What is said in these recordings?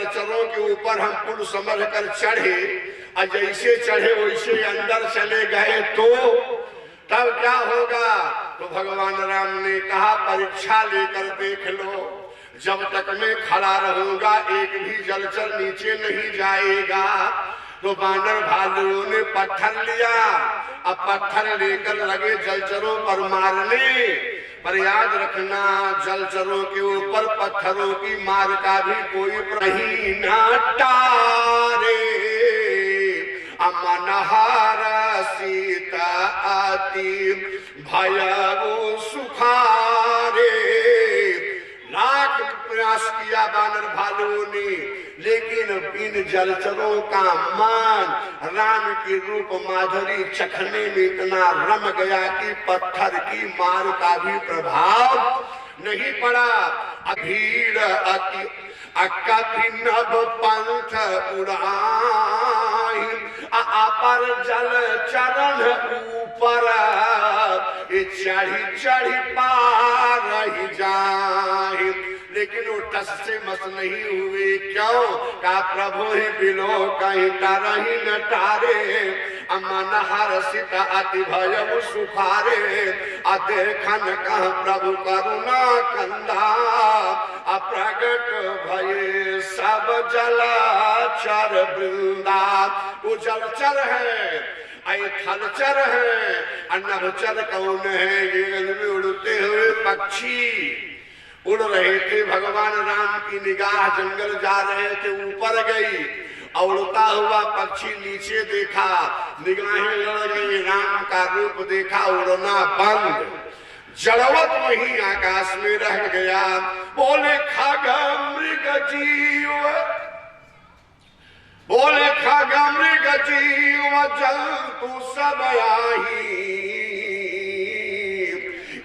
जलचरों के ऊपर हम पुल समझ कर चढ़े और जैसे चढ़े वैसे अंदर चले गए तो तब क्या होगा? तो भगवान राम ने कहा परीक्षा लेकर देख लो, जब तक मैं खड़ा रहूंगा एक भी जलचर नीचे नहीं जाएगा। तो बानर भालुओं ने पत्थर लिया, अब पत्थर लेकर लगे जलचरों पर मारने। पर याद रखना, जलचरों के ऊपर पत्थरों की मार का भी कोई नहीं ना टारे। अमनहारा सीता आती भयउ सुखारे। लाख प्रयास किया बानर भालुओं ने, लेकिन इन जलचरों का मान राम की रूप माधुरी चखने में इतना रम गया कि पत्थर की मार का भी प्रभाव नहीं पड़ा। भीड़ अति नभ पंथ उड़ाई, अपर जल चरण ऊपर चढ़ी चढ़ी पार ही जाए। लेकिन वो टस से मस नहीं हुए, क्यों? का प्रभु ही बिलो कहीं तरही न टारे। अमन हर्षित अति भयउ सुखारे। अदेखन कह प्रभु करुणा कंदा, अप्रगट भये सब जलचर वृंदा। वो जलचर है, थलचर है, नभचर कौन है? ये में उड़ते हुए पक्षी उड़ रहे थे। भगवान राम की निगाह जंगल जा रहे थे, ऊपर गई, उड़ता हुआ पक्षी नीचे देखा, निगाहें लड़ गई, राम का रूप देखा, उड़ना बंद, जड़वत वहीं आकाश में रह गया। बोले खग मृग जीव, बोले खग मृग जीव जंतु सब आही।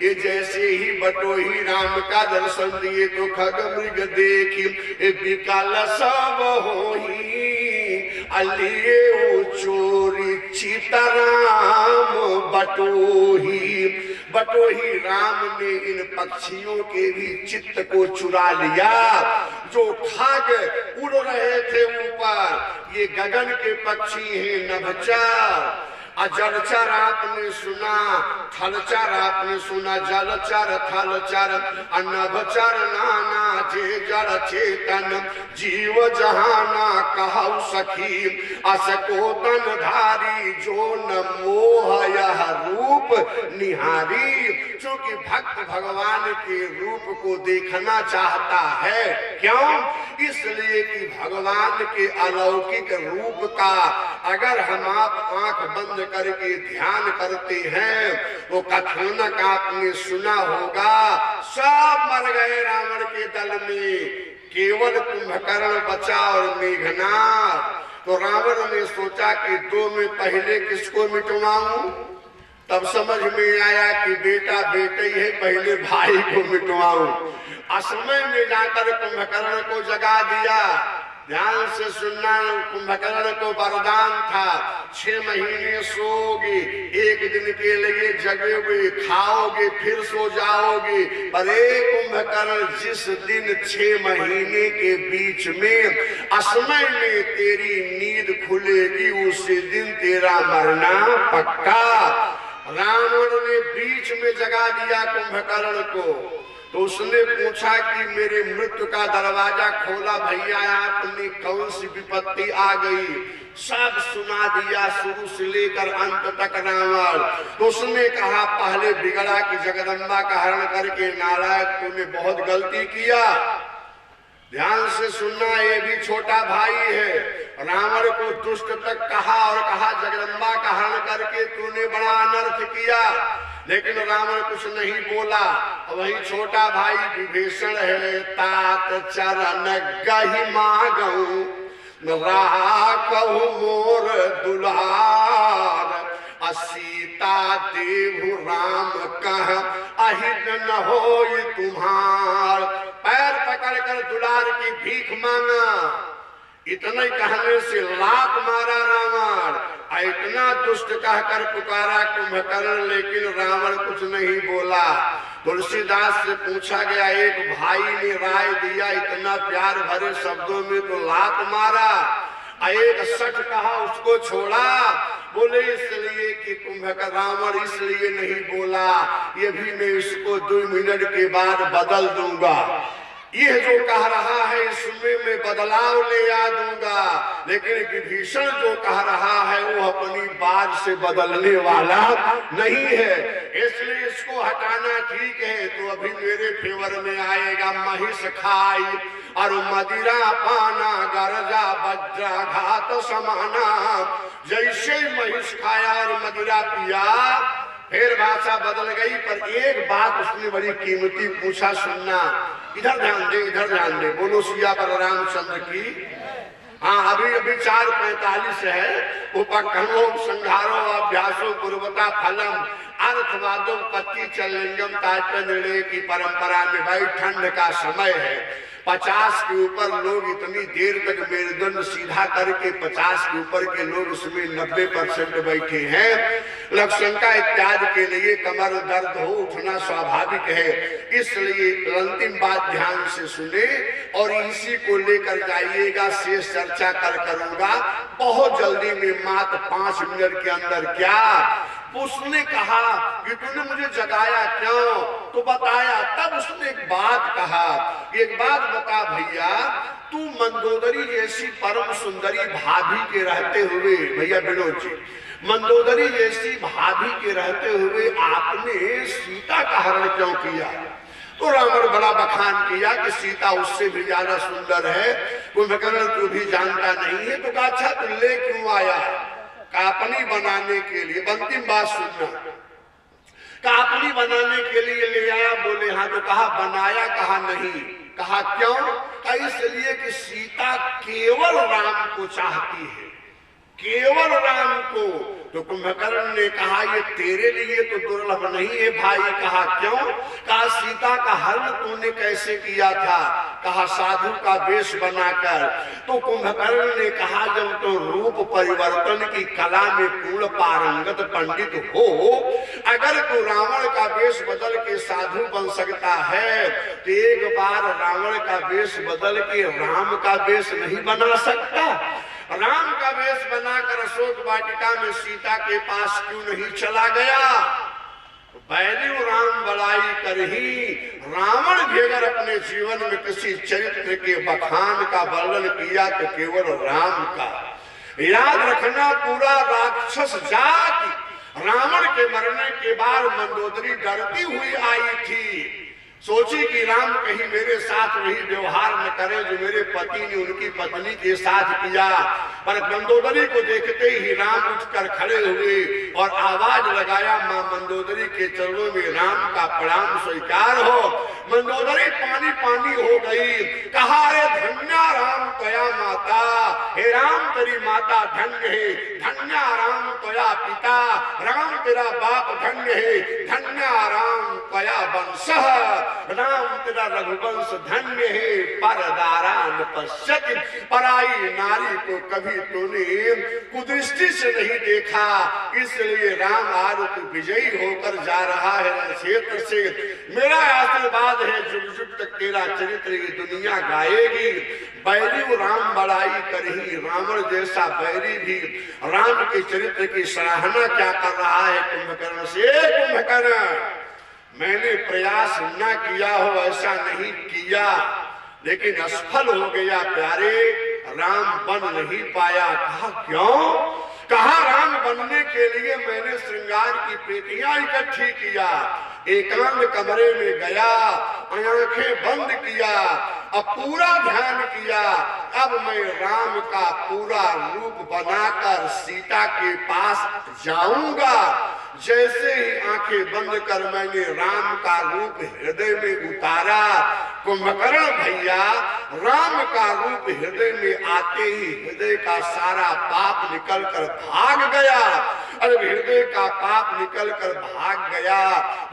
ये जैसे ही बटोही राम का दर्शन दिए तो खग मृग देखी विकल सब होही। अलिए चोरी चितराम बटोही। बटोही राम ने इन पक्षियों के भी चित्त को चुरा लिया। जो खग उड़ रहे थे ऊपर, ये गगन के पक्षी हैं नभचर। जलचर आपने सुना, थलचर आपने सुना, जलचर थलचर नभचर नाना जे जड़ चेतन जीव जहाना कहु सखी। असको तन धारी जो न मोह यह रूप निहारी। क्योंकि भक्त भगवान के रूप को देखना चाहता है, क्यों? इसलिए कि भगवान के अलौकिक रूप का अगर हम आप आंख बंद करके ध्यान करते हैं, वो कथानक आपने सुना होगा, सब मर गए रावण के दल में, केवल कुंभकर्ण बचा और मेघनाद। तो रावण ने सोचा कि दो में पहले किसको मिटवाऊं? तब समझ में आया कि बेटा बेटे ही है, पहले भाई को मिटवाऊं। असमय में जाकर कुंभकर्ण को जगा दिया। ध्यान से सुनना, कुंभकर्ण को वरदान था 6 महीने सोओगे, एक दिन के लिए जगोगे, खाओगे, फिर सो जाओगे। पर एक कुंभकर्ण, जिस दिन 6 महीने के बीच में असमय में तेरी नींद खुलेगी, उसी दिन तेरा मरना पक्का। रावण ने बीच में जगा दिया कुंभकर्ण को। तो उसने पूछा कि मेरे मृत्यु का दरवाजा खोला भैया, आपने कौन सी विपत्ति आ गई? सब सुना दिया शुरू से लेकर अंत तक रावण। तो उसने कहा पहले बिगड़ा कि जगदम्बा का हरण करके नारायण तूने बहुत गलती किया। ध्यान से सुनना, ये भी छोटा भाई है। रावण को दुष्ट तक कहा और कहा जगदम्बा का हरण करके तूने बड़ा अनर्थ किया, लेकिन रावण कुछ नहीं बोला। वही छोटा भाई विभीषण है, तात चरण गहि मागऊ राखहु मोर दुलार। सीता देहु राम कह अहित न होई तुम्हार। पैर पकड़कर दुलार की भीख मांगा। इतना ही कहने से लात मारा रावण। इतना दुष्ट कहकर पुकारा कुंभकर्ण, लेकिन रावण कुछ नहीं बोला। तो तुलसीदास से पूछा गया, एक भाई ने राय दिया, इतना प्यार भरे शब्दों में तो लात मारा, एक सच कहा उसको छोड़ा। बोले इसलिए कि कुंभकर्ण रावण इसलिए नहीं बोला, ये भी मैं इसको 2 मिनट के बाद बदल दूंगा। यह जो कह रहा है इसमें मैं बदलाव ले आ दूंगा, लेकिन विभीषण जो कह रहा है वो अपनी बात से बदलने वाला नहीं है, इसलिए इसको हटाना ठीक है। तो अभी मेरे फेवर में आएगा, महिष खाई और मदिरा पाना, गरजा वज्राघात समाना। जैसे महिष खाया और मदिरा पिया, फिर भाषा बदल गई, पर एक बात उसने बड़ी कीमती पूछा, सुनना, इधर ध्यान दे, इधर ध्यान दे। बोलो सिया बलरामचंद्र की। हाँ, अभी 4:45 है। उपक्रमो संघारो अभ्यासो पूर्वता फलम अर्थवादो पति चलिंगम तात्पर्य निर्णय की परंपरा में भाई ठंड का समय है। 50 के ऊपर लोग इतनी देर तक मेरुदंड सीधा करके 50 के ऊपर के लोग उसमें 90% बैठे हैं। लक्षणका इत्यादि के लिए कमर दर्द हो उठना स्वाभाविक है, इसलिए अंतिम बात ध्यान से सुने और इसी को लेकर जाइएगा। शेष चर्चा करूंगा बहुत जल्दी में, मात्र 5 मिनट के अंदर। क्या उसने कहा कि तूने मुझे जगाया क्यों? तो बताया। तब उसने एक बात कहा, एक बात बता भैया, तू मंदोदरी जैसी परम सुंदरी भाभी के रहते हुए, भैया विनोद जी, मंदोदरी जैसी भाभी के रहते हुए आपने सीता का हरण क्यों किया? तो रावण बड़ा बखान किया कि सीता उससे भी ज्यादा सुंदर है, कुंभकर्ण तू भी जानता नहीं है। तो कहा अच्छा तू ले क्यों आया? कापनी बनाने के लिए। अंतिम बात सुनना, कापनी बनाने के लिए ले आया। बोले हाँ। तो कहा बनाया? कहा नहीं। कहा क्यों? कहा इसलिए कि सीता केवल राम को चाहती है, केवल राम को। तो कुंभकर्ण ने कहा ये तेरे लिए तो दुर्लभ नहीं है भाई। कहा क्यों? कहा सीता का हरण तूने कैसे किया था? कहा साधु का वेश बनाकर। तो कुंभकर्ण ने कहा जब तो रूप परिवर्तन की कला में पूर्ण पारंगत पंडित हो, अगर तू रावण का वेश बदल के साधु बन सकता है तो एक बार रावण का वेश बदल के राम का वेश नहीं बना सकता? राम का वेश बनाकर अशोक वाटिका में सीता के पास क्यों नहीं चला गया? बैरियो राम बड़ाई कर ही। रावण भी अगर अपने जीवन में किसी चरित्र के बखान का वर्णन किया तो केवल राम का। याद रखना, पूरा राक्षस जाति रावण के मरने के बाद मंदोदरी डरती हुई आई थी। सोची कि राम कहीं मेरे साथ वही व्यवहार न करे जो मेरे पति ने उनकी पत्नी के साथ किया। पर मंदोदरी को देखते ही राम उठकर खड़े हुए और आवाज लगाया, मां मंदोदरी के चरणों में राम का प्रणाम स्वीकार हो। मंदोदरी पानी पानी हो गई। कहा रे धन्या राम त्वया माता, हे राम तेरी माता धन्य है। धन्या राम त्वया पिता, राम तेरा बाप धन्य है। धन्या राम त्वया वंशः, राम तेरा रघुवंश धन्य है। परदारा न पश्यति, पराई नारी को कभी तूने कुदृष्टि से नहीं देखा। इसलिए राम आरुत विजयी होकर जा रहा है क्षेत्र से। मेरा आशीर्वाद है, जुग जुग तक तेरा चरित्र ये दुनिया गाएगी। बैरी राम बड़ाई कर ही। रावण जैसा बैरी भी राम के चरित्र की सराहना क्या कर रहा है कुंभकर्ण से? कुंभकर्ण, मैंने प्रयास न किया हो ऐसा नहीं किया, लेकिन असफल हो गया प्यारे, राम बन नहीं पाया। कहा क्यों? कहा राम बनने के लिए मैंने श्रृंगार की पेटियां इकट्ठी किया, एकांत कमरे में गया, आंखें बंद किया, अब पूरा ध्यान किया। अब मैं राम का पूरा रूप बनाकर सीता के पास जाऊंगा। जैसे ही आंखें बंद कर मैंने राम का रूप हृदय में उतारा, कुंभकर्ण भैया राम का रूप हृदय में आते ही हृदय का सारा पाप निकलकर भाग गया। अरे हृदय का पाप निकलकर भाग गया।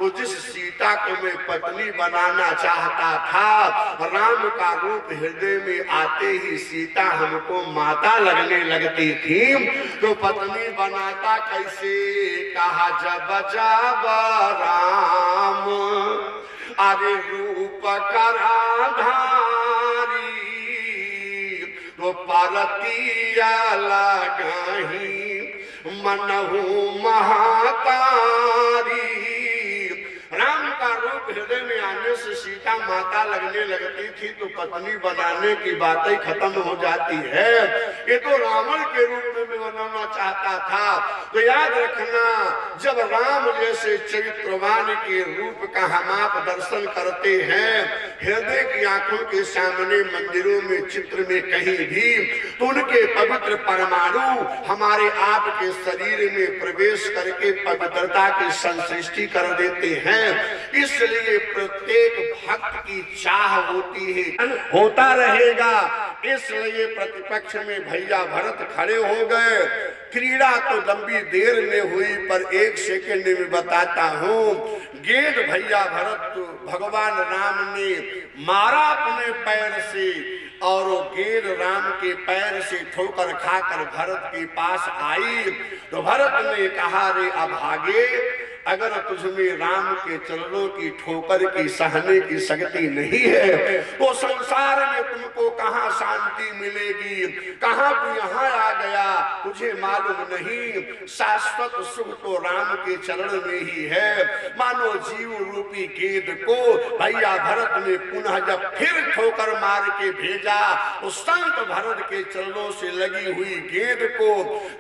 वो जिस सीता को मैं पत्नी बनाना चाहता था, राम का रूप हृदय में आते ही सीता हमको माता लगने लगती थी, तो पत्नी बनाता कैसे? कहा जब जब राम अरे रूप कराधारी तो परतिया लगाही मनहु महातारी। राम का रूप हृदय में आने से सीता माता लगने लगती थी तो पत्नी बनाने की बातें खत्म हो जाती है। ये तो रावण के रूप में बनाना चाहता था। तो याद रखना, जब राम जैसे चरित्रवान के रूप का हम आप दर्शन करते हैं हृदय की आंखों के सामने, मंदिरों में, चित्र में, कहीं भी, तो उनके पवित्र परमाणु हमारे आप के शरीर में प्रवेश करके पवित्रता की संसृष्टि कर देते हैं। इसलिए प्रत्येक भक्त की चाह होती है, होता रहेगा। इसलिए प्रतिपक्ष में भैया भरत खड़े हो गए। क्रीड़ा तो लंबी देर में हुई पर 1 सेकंड में बताता हूँ। गेंद भैया भरत तो भगवान राम ने मारा अपने पैर से और वो गेंद राम के पैर से ठोकर खाकर भरत के पास आई। तो भरत ने कहा, रे अभागे, अगर तुझमें राम के चरणों की ठोकर की सहने की शक्ति नहीं है तो संसार में तुमको कहाँ शांति मिलेगी, कहाँ तू यहाँ आ गया, तुझे मालूम नहीं। शाश्वत सुख तो राम के चरण में ही है। मानो जीव रूपी गेंद को भैया भरत ने पुनः जब फिर ठोकर मार के भेजा तो संत भरत के चरणों से लगी हुई गेंद को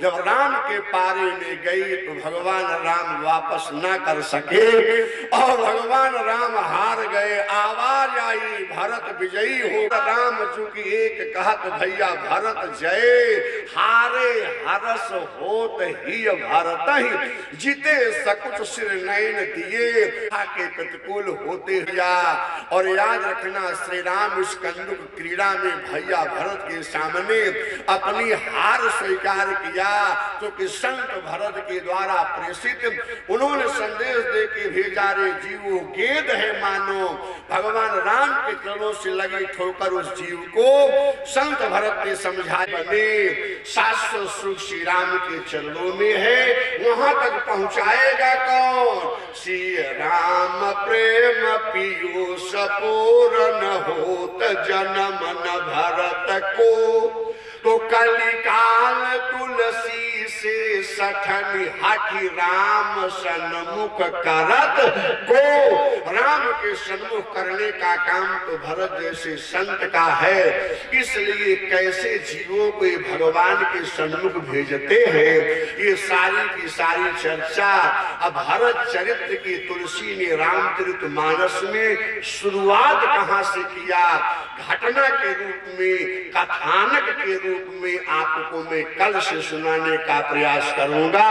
जब राम के पारे में गई तो भगवान राम वापस ना कर सके और भगवान राम हार गए। आवाज आई, भरत विजयी हो। राम चूंकि एक कहत भैया भरत जय, हारे हरस होत ही भरत ही, जीते सकुच सिर नयन दिए, के प्रतिकूल होते हुआ। और याद रखना, श्री राम इस कंदुक क्रीड़ा में भैया भरत के सामने अपनी हार स्वीकार किया। तो कि संत भरत के द्वारा प्रेषित उन्होंने संदेश दे के भेजा, रे जीवो गेंद है मानो। भगवान राम के चरणों से लगी ठोकर उस जीव को संत भरत ने समझा, बने शाश्वत सुख श्री राम के चरणों में है। वहां तक पहुंचाएगा कौन? श्री राम प्रेम पीयूष पूर्ण होत जन्म न भरत को, तो कलिकाल तुलसी से सठन हठि राम सन्मुख करत को। राम के सन्मुख करने का काम तो भरत जैसे संत का है। इसलिए कैसे जीवों को भगवान के सन्मुख भेजते हैं, ये सारी की सारी चर्चा अब भरत चरित्र की तुलसी ने रामचरितमानस में शुरुआत कहां से किया, घटना के रूप में, कथानक के रूप में आपको मैं कल से सुनाने का प्रयास करूंगा।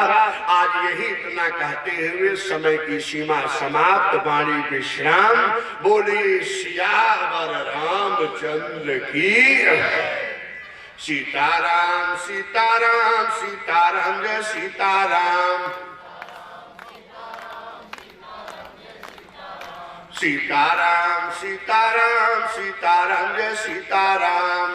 आज यही इतना कहते हुए समय की सीमा समाप्त, वाणी विश्राम। बोलिए सियावर रामचंद्र की। सीताराम सीताराम सीताराम जय सीताराम, सीताराम सीताराम सीताराम जय सीताराम,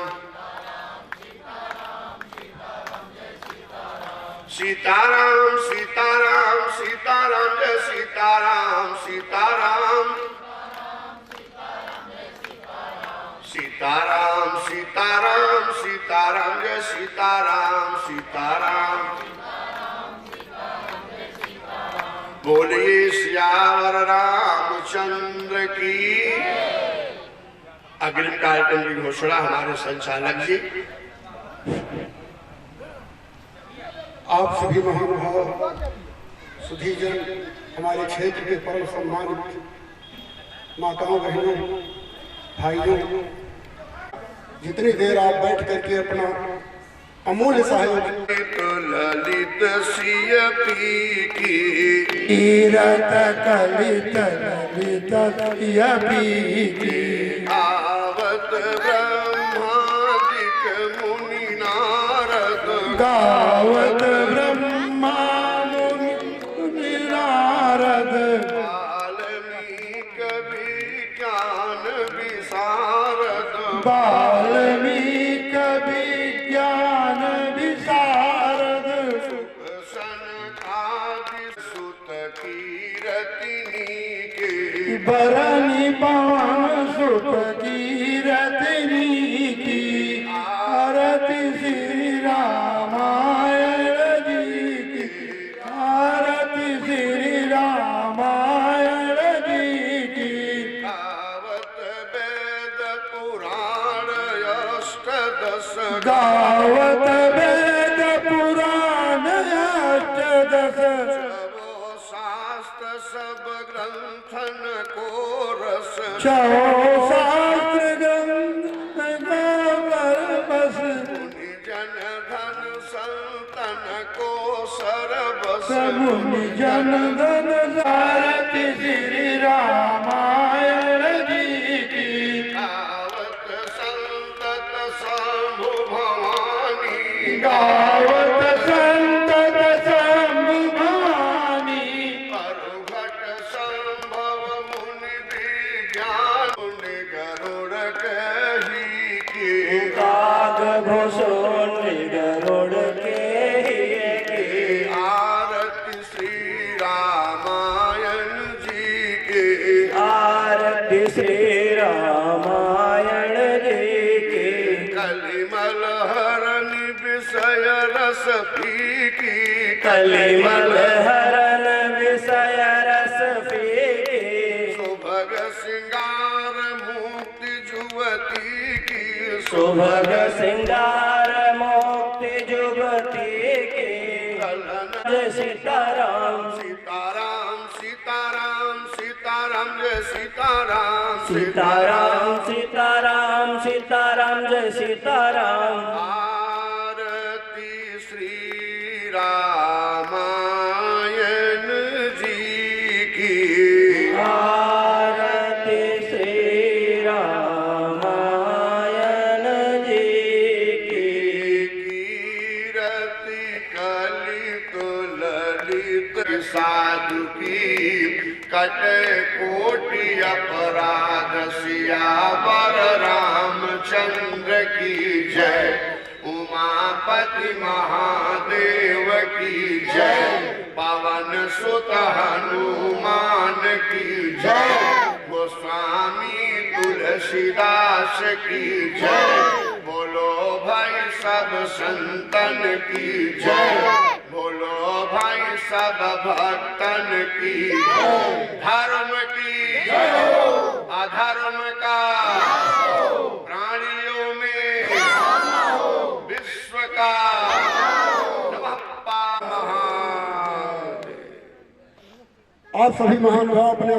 सीताराम सीताराम सीताराम जय सीताराम, सीताराम सीताराम सीताराम सीताराम जय सीताराम, सीताराम। बोलिए सियावर रामचंद्र की। अग्रिम कार्यक्रम की घोषणा हमारे संचालक जी। आप सभी महानुभाव सुधीजन, हमारे क्षेत्र के परम सम्मानित माताओं, बहनों, भाइयों, जितनी देर आप बैठ करके अपना अमूल्य सहयोग ललित सिय पी की कीरत कलित ललित सिय पी की, आवत ब्रह्मादिक मुनि नारद, गावत ब्रह्मा मुनि नारद, वाल्मीक विज्ञान विशारद, वाल्मीक विज्ञान विशारद, सनकादि सुत कीरतिनी के बरनी पवन सुत कीरतनी की आरती श्री रामायण जी की आरती श्री रामायण जी की गावत वेद पुराण अष्टदश गावत वेद पुराण अष्टदश वो शास्त्र सब ग्रंथन को रस छो शास्त्र ग्रंथ बस मुनि जन धन संतन को सरबस मुनि जन धन सारथी श्री रामायण जी की गावत संतत शंभु भवानी गावत संतत शंभु भवानी परुघट संभव मुनि विज्ञान मुनि गरुड़ कही के काग घोषों गरुड़ के आरती श्री रामायण जी के आरती श्री रामायण जी की कलिमल हरण विषय रस फीकी कलिमल हरण विषय रस फीकी सुभग सिंगार मुक्ति जुवती की सुभग सिंगार मोक्ति जुगती की जय सीताराम सीताराम सीताराम सीताराम जय सीताराम सीताराम सीताराम सीताराम जय सीताराम आरती श्री रामायण जी की आरती श्री रामायण जी की कीरति कलित ललित साधु की कट कोटि अपराध सियावर रामचंद्र की जय उमापति महादेव की जय पवन सुत हनुमान की जय गोस्वामी तुलसीदास की जय बोलो भाई सब संतन की जय बोलो भाई सब भक्तन की धर्म की अधर्म का प्राणियों में विश्व का नमः पामः। आप सभी महानुभाव अपने